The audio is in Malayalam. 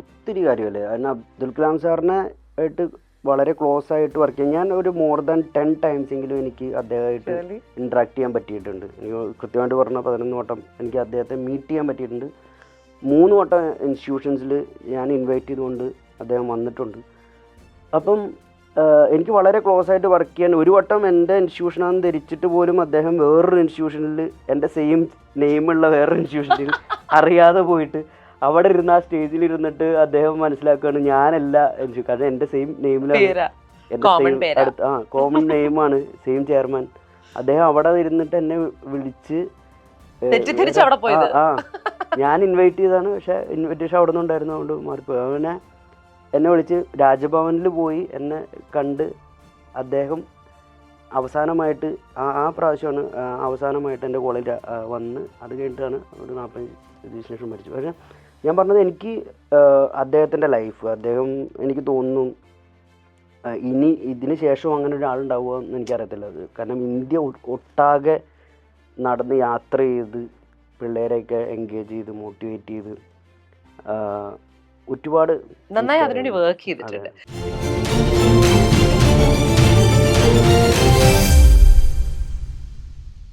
ഒത്തിരി കാര്യമല്ലേ. കാരണം അബ്ദുൽ കലാം സാറിനെ ആയിട്ട് വളരെ ക്ലോസ് ആയിട്ട് വർക്ക് ചെയ്യാൻ ഞാൻ ഒരു മോർ ദാൻ 10 ടൈംസ് എങ്കിലും എനിക്ക് അദ്ദേഹമായിട്ട് ഇൻട്രാക്ട് ചെയ്യാൻ പറ്റിയിട്ടുണ്ട്. എനിക്ക് കൃത്യമായിട്ട് പറഞ്ഞാൽ 11 വട്ടം എനിക്ക് അദ്ദേഹത്തെ മീറ്റ് ചെയ്യാൻ പറ്റിയിട്ടുണ്ട്. 3 വട്ടം ഇൻസ്റ്റിറ്റ്യൂഷൻസിൽ ഞാൻ ഇൻവൈറ്റ് ചെയ്തുകൊണ്ട് അദ്ദേഹം വന്നിട്ടുണ്ട്. അപ്പം എനിക്ക് വളരെ ക്ലോസ് ആയിട്ട് വർക്ക് ചെയ്യാൻ ഒരു വട്ടം എൻ്റെ ഇൻസ്റ്റിറ്റ്യൂഷനാണെന്ന് ധരിച്ചിട്ട് പോലും അദ്ദേഹം വേറൊരു ഇൻസ്റ്റിറ്റ്യൂഷനിൽ എൻ്റെ സെയിം നെയിമുള്ള വേറൊരു ഇൻസ്റ്റിറ്റ്യൂഷനിൽ അറിയാതെ പോയിട്ട് അവിടെ ഇരുന്ന് ആ സ്റ്റേജിൽ ഇരുന്നിട്ട് അദ്ദേഹം മനസ്സിലാക്കുകയാണ് ഞാനല്ല കാരണം എൻ്റെ സെയിം നെയിമിലാണ്, എൻ്റെ സെയിം അടുത്ത് കോമൺ നെയിമാണ്, സെയിം ചെയർമാൻ. അദ്ദേഹം അവിടെ ഇരുന്നിട്ട് എന്നെ വിളിച്ച് ഞാൻ ഇൻവൈറ്റ് ചെയ്തതാണ്, പക്ഷെ ഇൻവിറ്റേഷൻ അവിടെ നിന്ന് ഉണ്ടായിരുന്നു, അതുകൊണ്ട് മാറിപ്പോയി. അങ്ങനെ എന്നെ വിളിച്ച് രാജഭവനിൽ പോയി എന്നെ കണ്ട് അദ്ദേഹം അവസാനമായിട്ട് ആ പ്രാവശ്യമാണ് അവസാനമായിട്ട് എൻ്റെ കോളേജിൽ വന്ന്. അത് കഴിഞ്ഞിട്ടാണ് ഒരു 45 ശേഷം മരിച്ചു. പക്ഷേ ഞാൻ പറഞ്ഞത് എനിക്ക് അദ്ദേഹത്തിൻ്റെ ലൈഫ്, അദ്ദേഹം എനിക്ക് തോന്നുന്നു ഇനി ഇതിന് ശേഷം അങ്ങനെ ഒരാളുണ്ടാവുക എന്ന് എനിക്കറിയത്തില്ല. അത് കാരണം ഇന്ത്യ ഒട്ടാകെ നടന്ന് യാത്ര ചെയ്ത് പിള്ളേരെയൊക്കെ എൻഗേജ് ചെയ്ത് മോട്ടിവേറ്റ് ചെയ്ത് ഒരുപാട് നന്നായി അതിനുവേണ്ടി വർക്ക് ചെയ്തിട്ടുണ്ട്.